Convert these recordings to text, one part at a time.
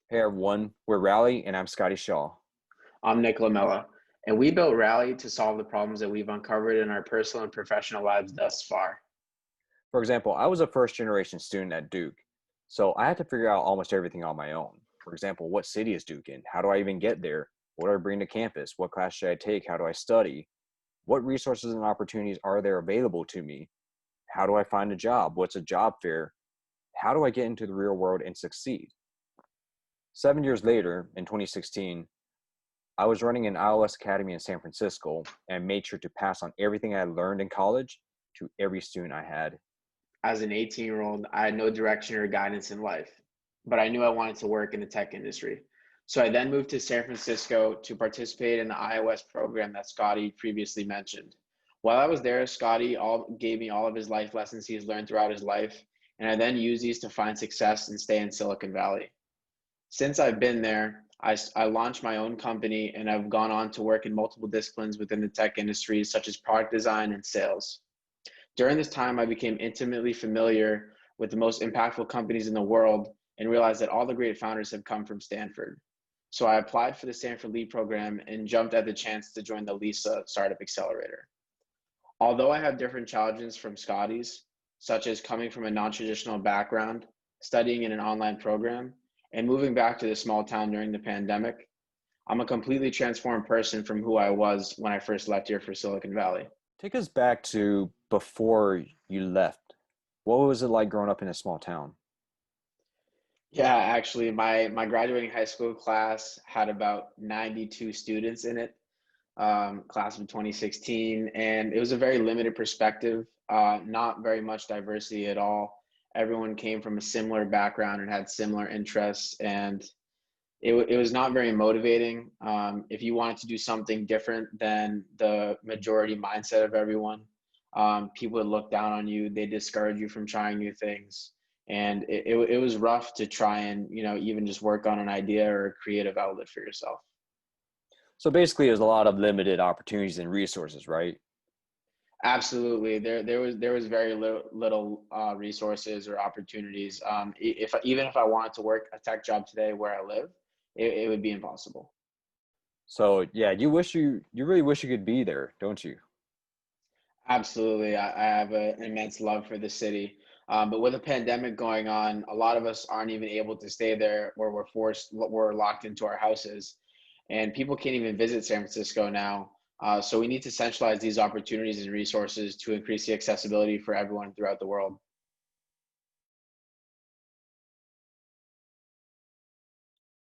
Hey everyone, we're Rally and I'm Scotty Shaw. I'm Nick Lamella, and we built Rally to solve the problems that we've uncovered in our personal and professional lives thus far. For example, I was a first generation student at Duke, so I had to figure out almost everything on my own. For example, what city is Duke in? How do I even get there? What do I bring to campus? What class should I take? How do I study? What resources and opportunities are there available to me? How do I find a job? What's a job fair? How do I get into the real world and succeed? 7 years later, in 2016, I was running an iOS Academy in San Francisco and made sure to pass on everything I learned in college to every student I had. As an 18-year-old, I had no direction or guidance in life, but I knew I wanted to work in the tech industry. So I then moved to San Francisco to participate in the iOS program that Scotty previously mentioned. While I was there, Scotty gave me all of his life lessons he's learned throughout his life, and I then used these to find success and stay in Silicon Valley. Since I've been there, I launched my own company and I've gone on to work in multiple disciplines within the tech industry, such as product design and sales. During this time, I became intimately familiar with the most impactful companies in the world and realized that all the great founders have come from Stanford. So I applied for the Stanford Lead program and jumped at the chance to join the Lisa Startup Accelerator. Although I have different challenges from Scotty's, such as coming from a non-traditional background, studying in an online program, and moving back to the small town during the pandemic, I'm a completely transformed person from who I was when I first left here for Silicon Valley. Take us back to before you left. What was it like growing up in a small town? Yeah, actually, my graduating high school class had about 92 students in it, class of 2016, and it was a very limited perspective, not very much diversity at all. Everyone came from a similar background and had similar interests, and it was not very motivating. If you wanted to do something different than the majority mindset of everyone, people would look down on you. They discourage you from trying new things, and it was rough to try and even just work on an idea or a creative outlet for yourself. So basically, there's a lot of limited opportunities and resources, right? Absolutely, there was very little resources or opportunities. If even if I wanted to work a tech job today where I live, it would be impossible. So yeah, you really wish you could be there, don't you? Absolutely. I have an immense love for the city. But with a pandemic going on, a lot of us aren't even able to stay there or we're locked into our houses. And people can't even visit San Francisco now. So we need to centralize these opportunities and resources to increase the accessibility for everyone throughout the world.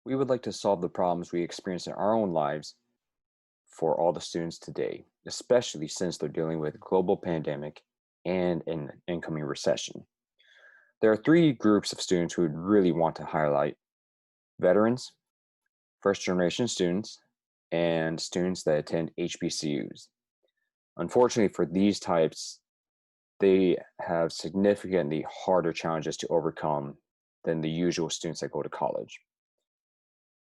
We would like to solve the problems we experience in our own lives for all the students today, especially since they're dealing with a global pandemic and an incoming recession. There are three groups of students who would really want to highlight: veterans, first generation students, and students that attend HBCUs. Unfortunately, for these types, they have significantly harder challenges to overcome than the usual students that go to college.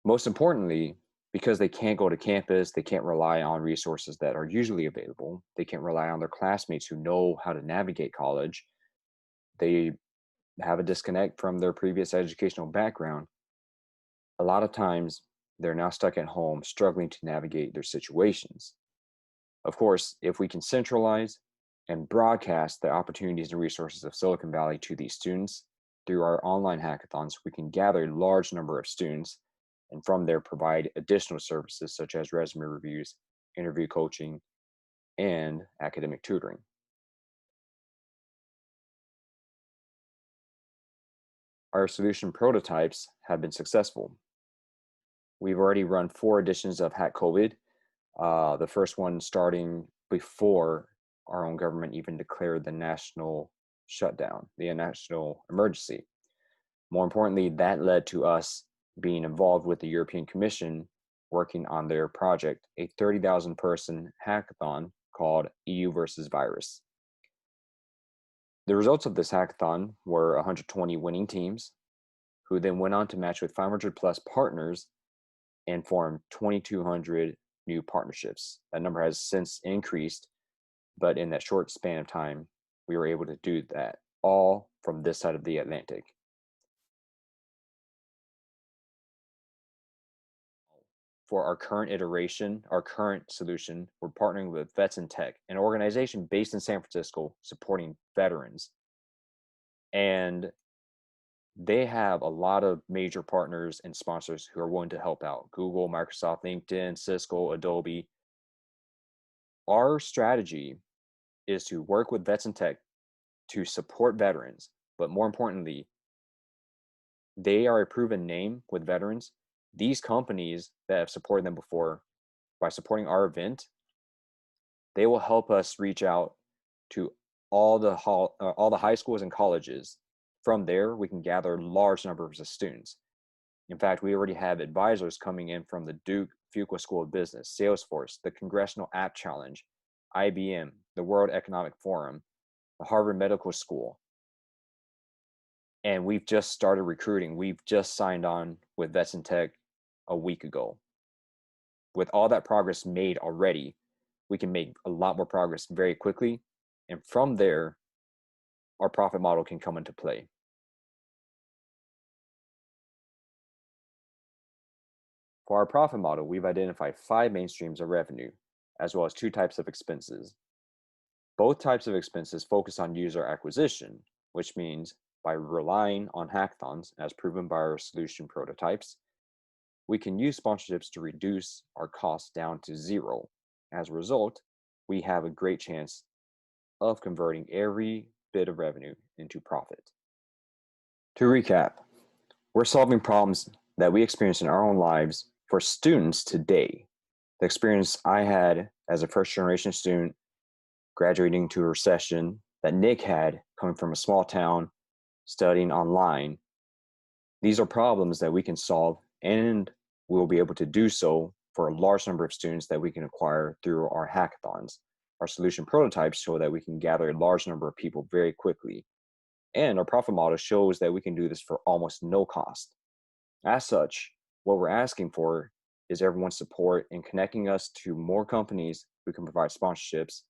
Most importantly, because they can't go to campus, they can't rely on resources that are usually available, they can't rely on their classmates who know how to navigate college, they have a disconnect from their previous educational background. A lot of times, they're now stuck at home struggling to navigate their situations. Of course, if we can centralize and broadcast the opportunities and resources of Silicon Valley to these students through our online hackathons, we can gather a large number of students and from there provide additional services such as resume reviews, interview coaching, and academic tutoring. Our solution prototypes have been successful. We've already run 4 editions of Hack COVID, the first one starting before our own government even declared the national shutdown, the national emergency. More importantly, that led to us being involved with the European Commission working on their project, a 30,000 person hackathon called EU versus Virus. The results of this hackathon were 120 winning teams who then went on to match with 500 plus partners and form 2,200 new partnerships. That number has since increased, but in that short span of time, we were able to do that all from this side of the Atlantic. for our current iteration, our current solution, we're partnering with Vets in Tech, an organization based in San Francisco supporting veterans. And they have a lot of major partners and sponsors who are willing to help out: Google, Microsoft, LinkedIn, Cisco, Adobe. Our strategy is to work with Vets in Tech to support veterans, but more importantly, they are a proven name with veterans. These companies that have supported them before, by supporting our event, they will help us reach out to all the high schools and colleges. From there, we can gather large numbers of students. In fact, we already have advisors coming in from the Duke Fuqua School of Business, Salesforce, the Congressional App Challenge, IBM, the World Economic Forum, the Harvard Medical School. And we've just started recruiting. We've just signed on with Vets in Tech a week ago. With all that progress made already, we can make a lot more progress very quickly. And from there, our profit model can come into play. For our profit model, we've identified 5 main streams of revenue, as well as 2 types of expenses. Both types of expenses focus on user acquisition, which means by relying on hackathons, as proven by our solution prototypes, we can use sponsorships to reduce our costs down to 0. As a result, we have a great chance of converting every bit of revenue into profit. To recap, we're solving problems that we experience in our own lives for students today. The experience I had as a first-generation student graduating to a recession, that Nick had coming from a small town, studying online. These are problems that we can solve, and we will be able to do so for a large number of students that we can acquire through our hackathons. Our solution prototypes show that we can gather a large number of people very quickly. And our profit model shows that we can do this for almost no cost. As such, what we're asking for is everyone's support in connecting us to more companies who can provide sponsorships,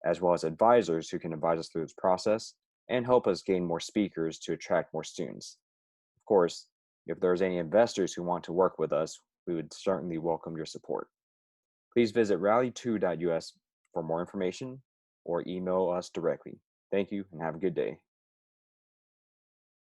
as well as advisors who can advise us through this process and help us gain more speakers to attract more students. Of course, if there's any investors who want to work with us, we would certainly welcome your support. Please visit RALLYtoUS for more information or email us directly. Thank you and have a good day.